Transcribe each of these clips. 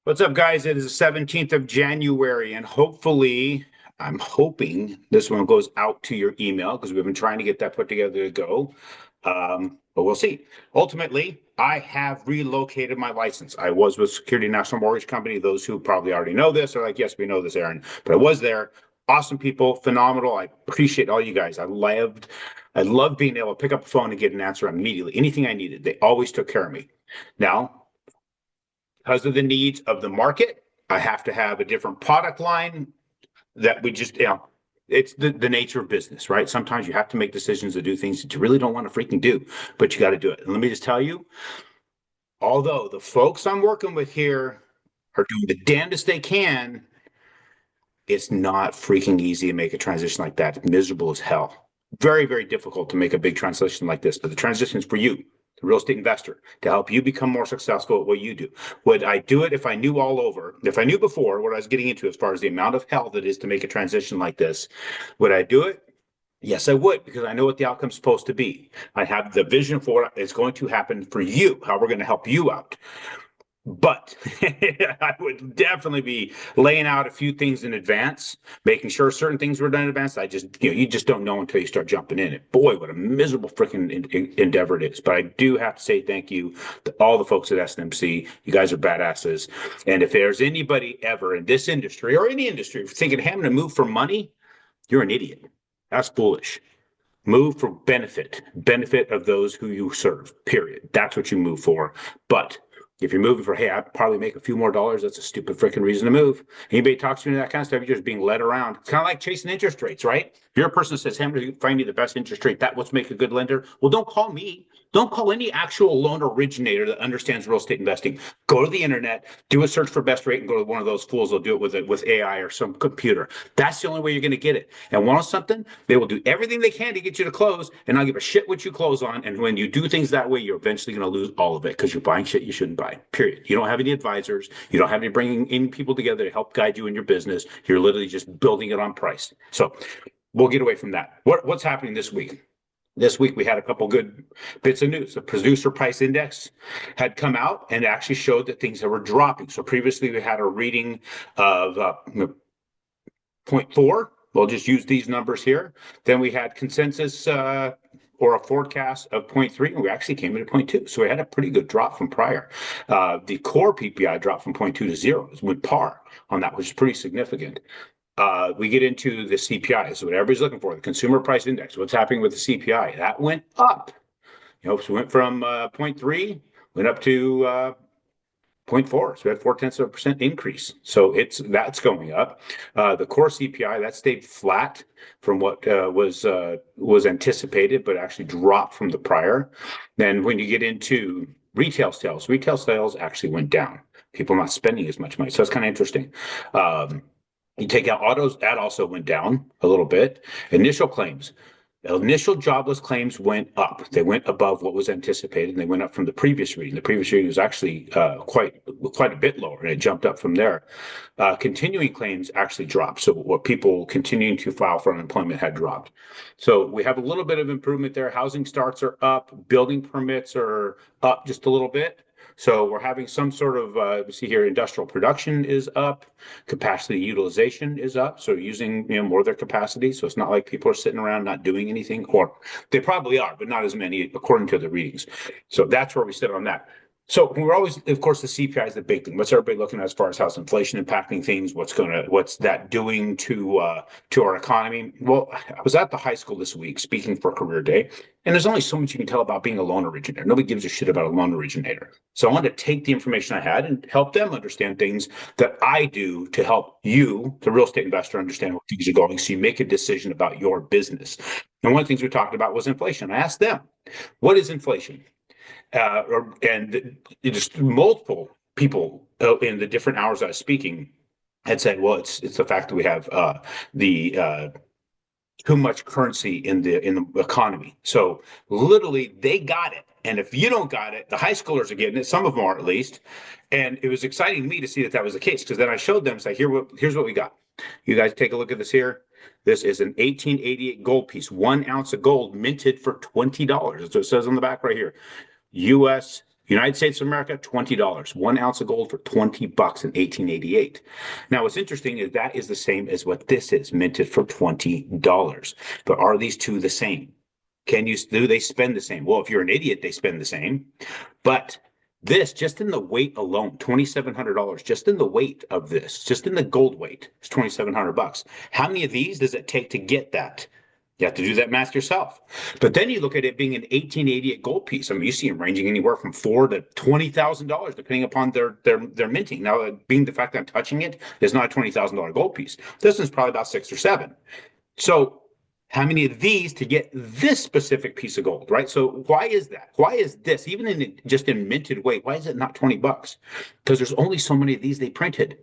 What's up, guys? It is the 17th of January, and hopefully, I'm hoping this one goes out to your email because we've been trying to get that put together to go. But we'll see. Ultimately, I have relocated my license. I was with Security National Mortgage Company. Those who probably already know this are like, yes, we know this, Aaron. But I was there. Awesome people, phenomenal. I appreciate all you guys. I loved being able to pick up the phone and get an answer immediately. Anything I needed, they always took care of me. Now, because of the needs of the market, I have to have a different product line that we just, it's the nature of business, right? Sometimes you have to make decisions to do things that you really don't want to freaking do, but you got to do it. And let me just tell you, although the folks I'm working with here are doing the damnedest they can, it's not freaking easy to make a transition like that. It's miserable as hell. Very, very difficult to make a big transition like this, but the transition is for you, the real estate investor, to help you become more successful at what you do. Would I do it if I knew if I knew before what I was getting into as far as the amount of hell that is to make a transition like this? Would I do it? Yes, I would, because I know what the outcome's supposed to be. I have the vision for what is going to happen for you, how we're going to help you out. But I would definitely be laying out a few things in advance, making sure certain things were done in advance. You just don't know until you start jumping in it. Boy, what a miserable freaking endeavor it is. But I do have to say thank you to all the folks at SNMC. You guys are badasses. And if there's anybody ever in this industry or any industry thinking having to move for money, you're an idiot. That's foolish. Move for benefit of those who you serve, period. That's what you move for. But if you're moving for, hey, I'd probably make a few more dollars, that's a stupid freaking reason to move. Anybody talks to me that kind of stuff, you're just being led around. It's kind of like chasing interest rates, right? If you're a person that says, hey, I'm going to find you the best interest rate, that what's make a good lender. Well, don't call me. Don't call any actual loan originator that understands real estate investing. Go to the internet, do a search for best rate, and go to one of those fools. They'll do it with AI or some computer. That's the only way you're going to get it. And want something? They will do everything they can to get you to close, and I'll give a shit what you close on. And when you do things that way, you're eventually going to lose all of it because you're buying shit you shouldn't buy. Period. You don't have any advisors. You don't have any bringing in people together to help guide you in your business. You're literally just building it on price. So we'll get away from that. What's happening this week? This week, we had a couple good bits of news. The producer price index had come out and actually showed that things were dropping. So previously, we had a reading of 0.4. We'll just use these numbers here. Then we had consensus or a forecast of 0.3, and we actually came in at 0.2. So we had a pretty good drop from prior. The core PPI dropped from 0.2 to 0. It went par on that, which is pretty significant. We get into the CPI. This is what everybody's looking for, the consumer price index. What's happening with the CPI? That went up. So we went from 0.3, went up to 0.4. So we had 0.4% increase. So that's going up. The core CPI, that stayed flat from what was anticipated, but actually dropped from the prior. Then when you get into retail sales actually went down. People not spending as much money. So that's kind of interesting. You take out autos, that also went down a little bit. Initial jobless claims went up. They went above what was anticipated, and they went up from the previous reading. The previous reading was actually quite a bit lower, and it jumped up from there. Continuing claims actually dropped. So what people continuing to file for unemployment had dropped. So we have a little bit of improvement there. Housing starts are up. Building permits are up just a little bit. So we're having some sort of, we see here, industrial production is up, capacity utilization is up. So using more of their capacity. So it's not like people are sitting around not doing anything, or they probably are, but not as many according to the readings. So that's where we sit on that. So we're always, of course, the CPI is the big thing. What's everybody looking at as far as how's inflation impacting things? What's that doing to our economy? Well, I was at the high school this week speaking for Career Day, and there's only so much you can tell about being a loan originator. Nobody gives a shit about a loan originator. So I wanted to take the information I had and help them understand things that I do to help you, the real estate investor, understand where things are going, so you make a decision about your business. And one of the things we talked about was inflation. I asked them, what is inflation? And just multiple people in the different hours I was speaking had said, well, it's the fact that we have too much currency in the economy. So literally they got it. And if you don't got it, the high schoolers are getting it. Some of them are, at least. And it was exciting to me to see that was the case, because then I showed them, say, here's what we got. You guys take a look at this here. This is an 1888 gold piece, 1 ounce of gold minted for $20. That's what it says on the back right here. U.S. United States of America, $20. 1 ounce of gold for $20 in 1888. Now, what's interesting is that is the same as what this is, minted for $20. But are these two the same? Do they spend the same? Well, if you're an idiot, they spend the same. But this, just in the weight alone, $2,700, just in the weight of this, just in the gold weight, is $2,700. How many of these does it take to get that? You have to do that math yourself. But then you look at it being an 1888 gold piece. I mean, you see them ranging anywhere from $4,000 to $20,000, depending upon their minting. Now, being the fact that I'm touching it is not a $20,000 gold piece. This one's probably about 6 or 7. So how many of these to get this specific piece of gold, right? So why is that? Why is this, even in just in minted weight, why is it not $20? Because there's only so many of these they printed.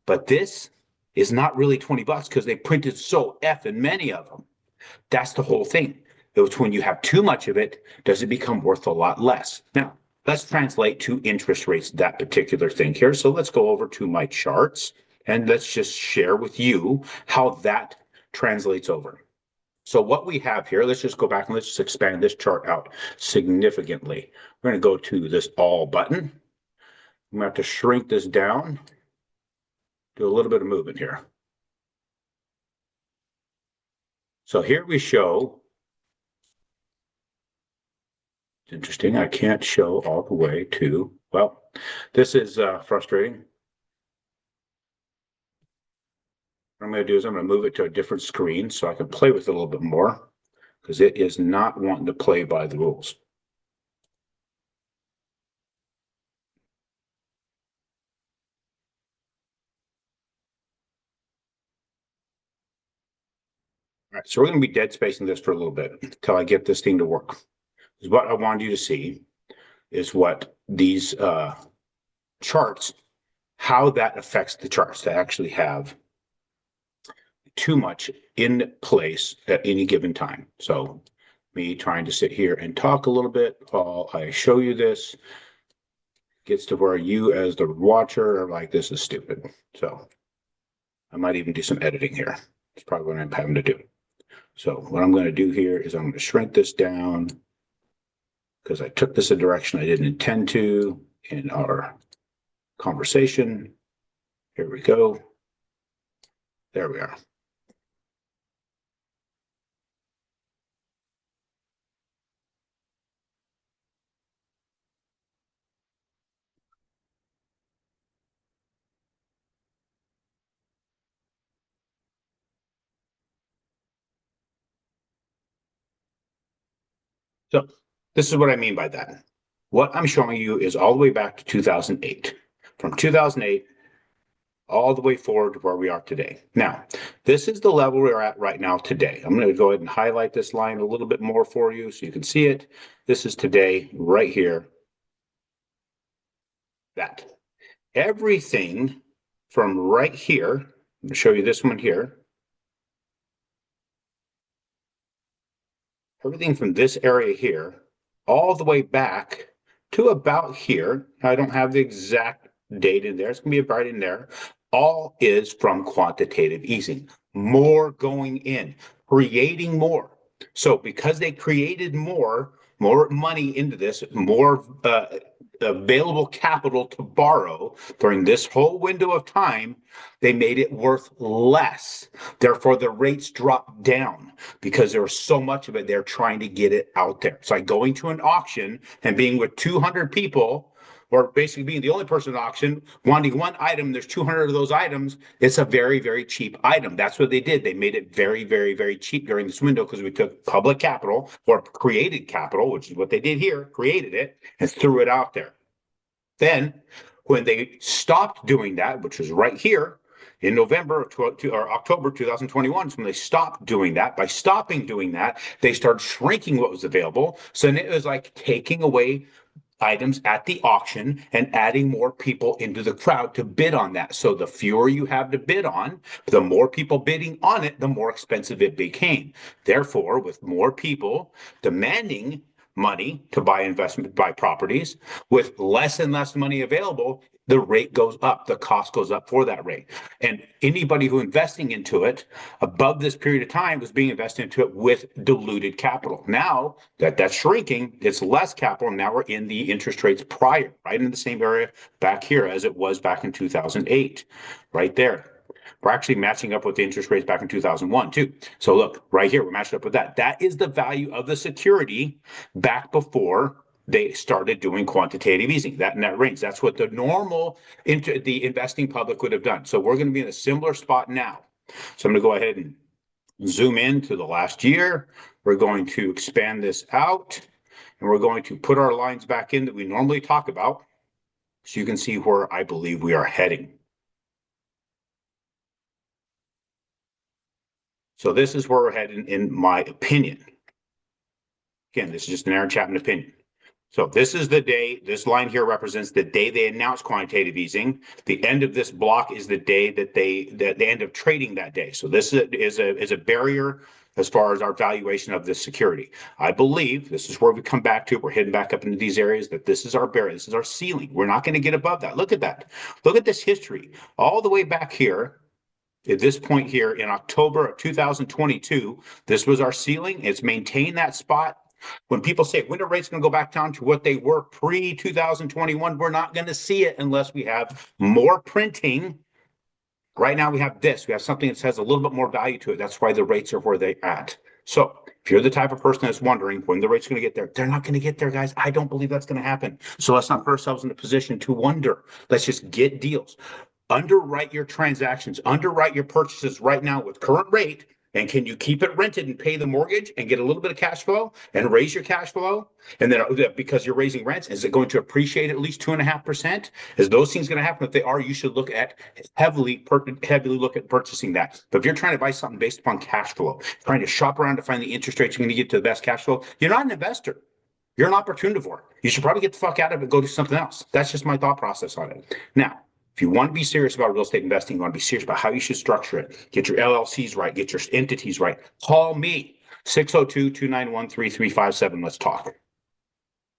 But this is not really $20 because they printed so effing many of them. That's the whole thing. It's when you have too much of it, does it become worth a lot less? Now, let's translate to interest rates, that particular thing here. So let's go over to my charts and let's just share with you how that translates over. So what we have here, let's just go back and let's just expand this chart out significantly. We're going to go to this all button. I'm going to have to shrink this down, do a little bit of movement here. So here we show, it's interesting, I can't show all the way to, well, this is frustrating. What I'm going to do is I'm going to move it to a different screen so I can play with it a little bit more because it is not wanting to play by the rules. All right, so we're going to be dead spacing this for a little bit until I get this thing to work. Because what I wanted you to see is what these charts, how that affects the charts to actually have too much in place at any given time. So me trying to sit here and talk a little bit while I show you this gets to where you as the watcher are like, this is stupid. So I might even do some editing here. It's probably what I'm having to do. So what I'm going to do here is I'm going to shrink this down because I took this a direction I didn't intend to in our conversation. Here we go. There we are. So this is what I mean by that. What I'm showing you is all the way back to 2008. From 2008 all the way forward to where we are today. Now, this is the level we're at right now today. I'm going to go ahead and highlight this line a little bit more for you so you can see it. This is today right here. That. Everything from right here, I'm going to show you this one here. Everything from this area here, all the way back to about here. I don't have the exact date in there. It's going to be right in there. All is from quantitative easing. More going in, creating more. So because they created more money into this, more available capital to borrow during this whole window of time, they made it worth less. Therefore, the rates dropped down because there was so much of it. They're trying to get it out there. It's like going to an auction and being with 200 people, or basically being the only person in the auction, wanting one item, there's 200 of those items. It's a very, very cheap item. That's what they did. They made it very, very, very cheap during this window because we took public capital or created capital, which is what they did here, created it and threw it out there. Then when they stopped doing that, which was right here in November or October 2021, is when they stopped doing that. By stopping doing that, they started shrinking what was available. So then it was like taking away items at the auction and adding more people into the crowd to bid on that. So the fewer you have to bid on, the more people bidding on it, the more expensive it became. Therefore, with more people demanding money to buy properties, with less and less money available, the rate goes up, the cost goes up for that rate. And anybody who investing into it above this period of time was being invested into it with diluted capital. Now that that's shrinking, it's less capital. Now we're in the interest rates prior, right in the same area back here as it was back in 2008, right there. We're actually matching up with the interest rates back in 2001 too. So look, right here, we're matched up with that. That is the value of the security back before they started doing quantitative easing, that in that range. That's what the normal the investing public would have done. So we're going to be in a similar spot now. So I'm going to go ahead and zoom in to the last year. We're going to expand this out, and we're going to put our lines back in that we normally talk about so you can see where I believe we are heading. So this is where we're heading, in my opinion. Again, this is just an Aaron Chapman opinion. So this is the day, this line here represents the day they announced quantitative easing. The end of this block is the day that the end of trading that day. So this is a barrier as far as our valuation of this security. I believe this is where we come back to. We're heading back up into these areas, that this is our barrier. This is our ceiling. We're not going to get above that. Look at that. Look at this history. All the way back here, at this point here in October of 2022, this was our ceiling. It's maintained that spot. When people say when are rates going to go back down to what they were pre-2021, we're not going to see it unless we have more printing. Right now we have this. We have something that has a little bit more value to it. That's why the rates are where they're at. So if you're the type of person that's wondering when the rate's going to get there, they're not going to get there, guys. I don't believe that's going to happen. So let's not put ourselves in a position to wonder. Let's just get deals. Underwrite your transactions, underwrite your purchases right now with current rate. And can you keep it rented and pay the mortgage and get a little bit of cash flow and raise your cash flow? And then because you're raising rents, is it going to appreciate at least 2.5%? Is those things going to happen? If they are, you should look at heavily look at purchasing that. But if you're trying to buy something based upon cash flow, trying to shop around to find the interest rates you're going to get to the best cash flow, you're not an investor. You're an opportunivore. You should probably get the fuck out of it and go do something else. That's just my thought process on it. Now, if you want to be serious about real estate investing, you want to be serious about how you should structure it, get your LLCs right, get your entities right, call me, 602-291-3357. Let's talk.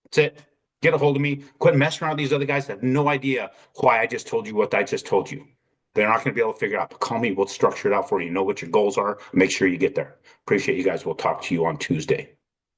That's it. Get a hold of me. Quit messing around with these other guys that have no idea why I just told you what I just told you. They're not going to be able to figure it out. But call me. We'll structure it out for you. Know what your goals are. Make sure you get there. Appreciate you guys. We'll talk to you on Tuesday.